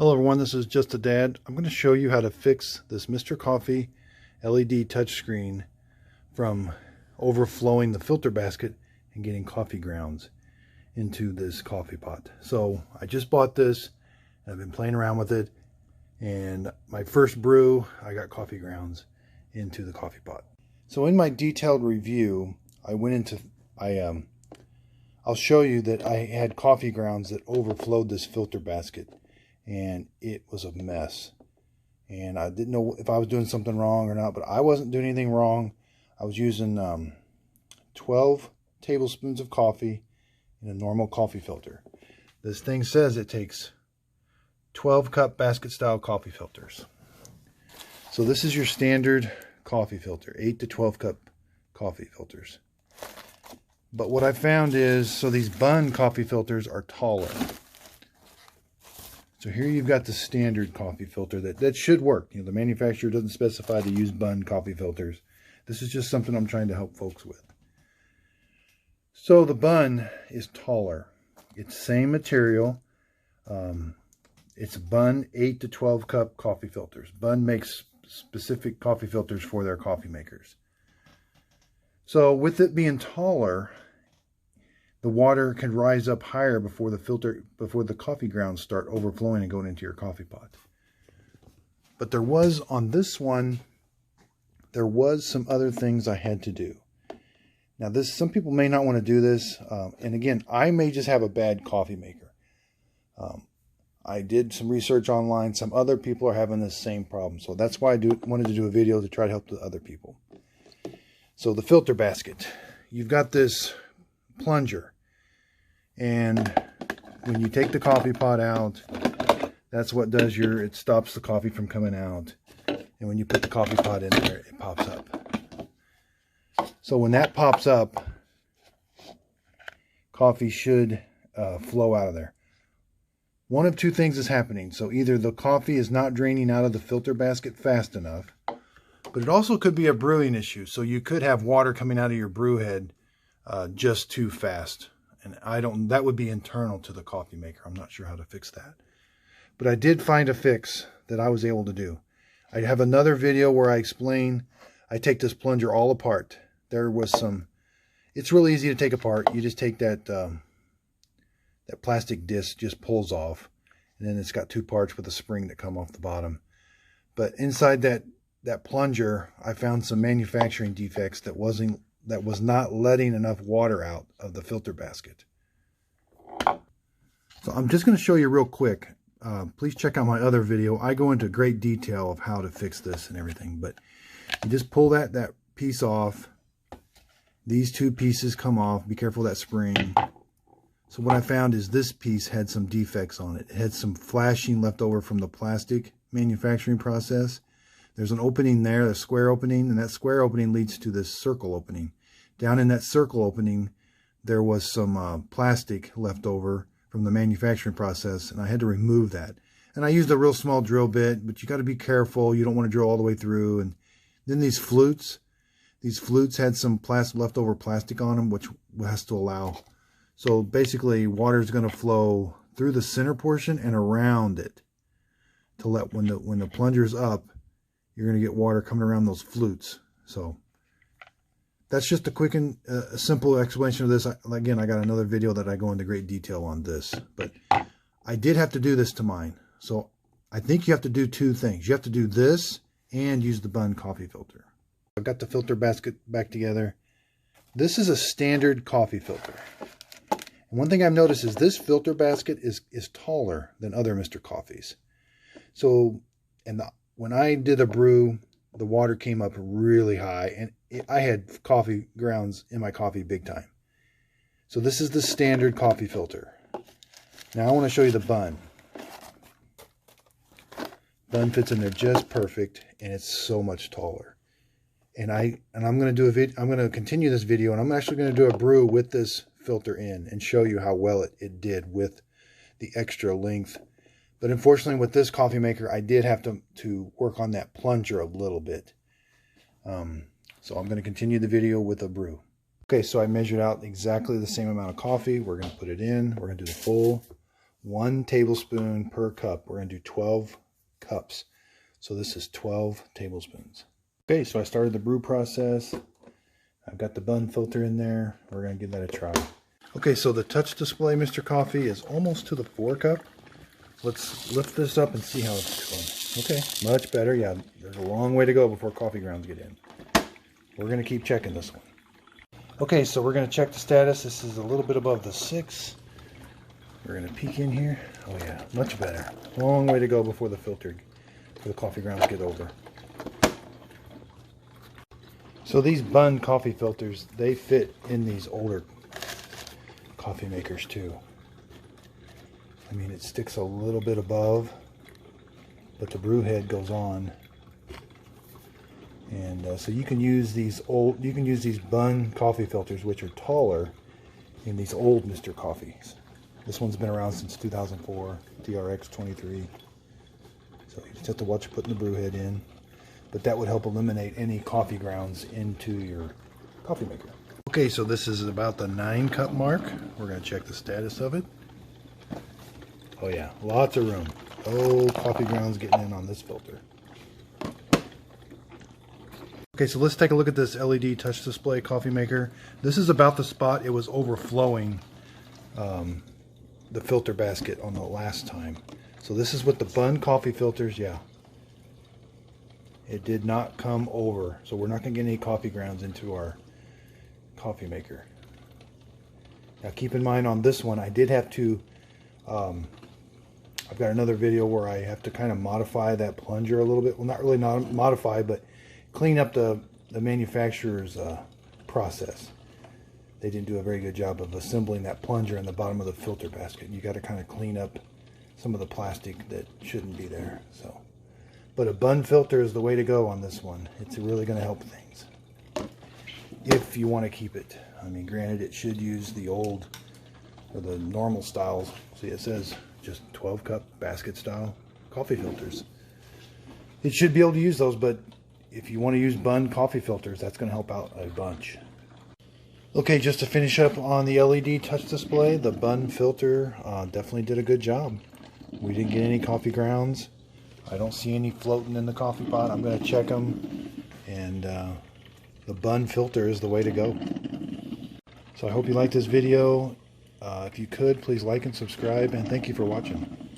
Hello everyone, this is Just a Dad. I'm going to show you how to fix this Mr. Coffee LED touchscreen from overflowing the filter basket and getting coffee grounds into this coffee pot. So I just bought this and I've been playing around with it, and my first brew I got coffee grounds into the coffee pot. So in my detailed review I'll show you that I had coffee grounds that overflowed this filter basket, and it was a mess. And I didn't know if I was doing something wrong or not, but I wasn't doing anything wrong. I was using 12 tablespoons of coffee in a normal coffee filter. This thing says it takes 12 cup basket style coffee filters. So this is your standard coffee filter, 8 to 12 cup coffee filters. But what I found is, so these Bunn coffee filters are taller. So here you've got the standard coffee filter that should work. You know, the manufacturer doesn't specify to use Bunn coffee filters. This is just something I'm trying to help folks with. So the Bunn is taller. It's same material. It's Bunn 8 to 12 cup coffee filters. Bunn makes specific coffee filters for their coffee makers. So with it being taller, the water can rise up higher before the coffee grounds start overflowing and going into your coffee pot. But there was, on this one, there was some other things I had to do. Now some people may not want to do this, and again, I may just have a bad coffee maker. I did some research online. Some other people are having this same problem, so that's why I wanted to do a video to try to help the other people. So the filter basket, you've got this plunger, and when you take the coffee pot out, that's what does it stops the coffee from coming out. And when you put the coffee pot in there, it pops up. So when that pops up, coffee should flow out of there. One of two things is happening. So either the coffee is not draining out of the filter basket fast enough, but it also could be a brewing issue. So you could have water coming out of your brew head just too fast. And that would be internal to the coffee maker. I'm not sure how to fix that. But I did find a fix that I was able to do. I have another video where I explain, I take this plunger all apart. It's really easy to take apart. You just take that plastic disc, just pulls off. And then it's got two parts with a spring that come off the bottom. But inside that plunger, I found some manufacturing defects that was not letting enough water out of the filter basket. So I'm just going to show you real quick. Please check out my other video. I go into great detail of how to fix this and everything. But you just pull that piece off. These two pieces come off. Be careful of that spring. So what I found is this piece had some defects on it. It had some flashing left over from the plastic manufacturing process. There's an opening there, a square opening, and that square opening leads to this circle opening. Down in that circle opening, there was some plastic left over from the manufacturing process, and I had to remove that. And I used a real small drill bit, but you got to be careful. You don't want to drill all the way through. And then these flutes had some leftover plastic on them, which has to allow. So basically, water is going to flow through the center portion and around it to let when the plunger's up, you're going to get water coming around those flutes. So that's just a quick and simple explanation of this. Again, I got another video that I go into great detail on this, but I did have to do this to mine. So I think you have to do two things. You have to do this and use the Bunn coffee filter. I've got the filter basket back together. This is a standard coffee filter. And one thing I've noticed is this filter basket is taller than other Mr. Coffees. So, when I did a brew, the water came up really high, and I had coffee grounds in my coffee big time. So this is the standard coffee filter. Now I want to show you the Bunn. Bunn fits in there just perfect, and it's so much taller. And I'm going to continue this video, and I'm actually going to do a brew with this filter in and show you how well it did with the extra length. But unfortunately, with this coffee maker, I did have to work on that plunger a little bit. So I'm going to continue the video with a brew. Okay, so I measured out exactly the same amount of coffee. We're going to put it in. We're going to do the full 1 tablespoon per cup. We're going to do 12 cups. So this is 12 tablespoons. Okay, so I started the brew process. I've got the Bunn filter in there. We're going to give that a try. Okay, so the touch display Mr. Coffee is almost to the 4 cup. Let's lift this up and see how it's going. Okay, much better. Yeah, there's a long way to go before coffee grounds get in. We're going to keep checking this one. Okay, so we're going to check the status. This is a little bit above the 6. We're going to peek in here. Oh yeah, much better. Long way to go before the coffee grounds get over. So these Bunn coffee filters, they fit in these older coffee makers too. I mean, it sticks a little bit above, but the brew head goes on. And so you can use these Bunn coffee filters, which are taller, in these old Mr. Coffees. This one's been around since 2004, TRX23. So you just have to watch putting the brew head in. But that would help eliminate any coffee grounds into your coffee maker. Okay, so this is about the 9 cup mark. We're going to check the status of it. Oh yeah, lots of room. Oh, coffee grounds getting in on this filter. Okay, so let's take a look at this LED touch display coffee maker. This is about the spot it was overflowing the filter basket on the last time. So this is what the Bunn coffee filters, yeah. It did not come over. So we're not going to get any coffee grounds into our coffee maker. Now keep in mind on this one, I did have to, I've got another video where I have to kind of modify that plunger a little bit. Well, not really modify, but clean up the manufacturer's process. They didn't do a very good job of assembling that plunger in the bottom of the filter basket. You got to kind of clean up some of the plastic that shouldn't be there. So, but a Bunn filter is the way to go on this one. It's really going to help things if you want to keep it. I mean, granted, it should use the old or the normal styles. See, it says just 12 cup basket style coffee filters. It should be able to use those, but if you want to use Bunn coffee filters, that's going to help out a bunch. Okay, just to finish up on the LED touch display, the Bunn filter definitely did a good job. We didn't get any coffee grounds. I don't see any floating in the coffee pot. I'm going to check them, and the Bunn filter is the way to go. So I hope you liked this video. If you could, please like and subscribe, and thank you for watching.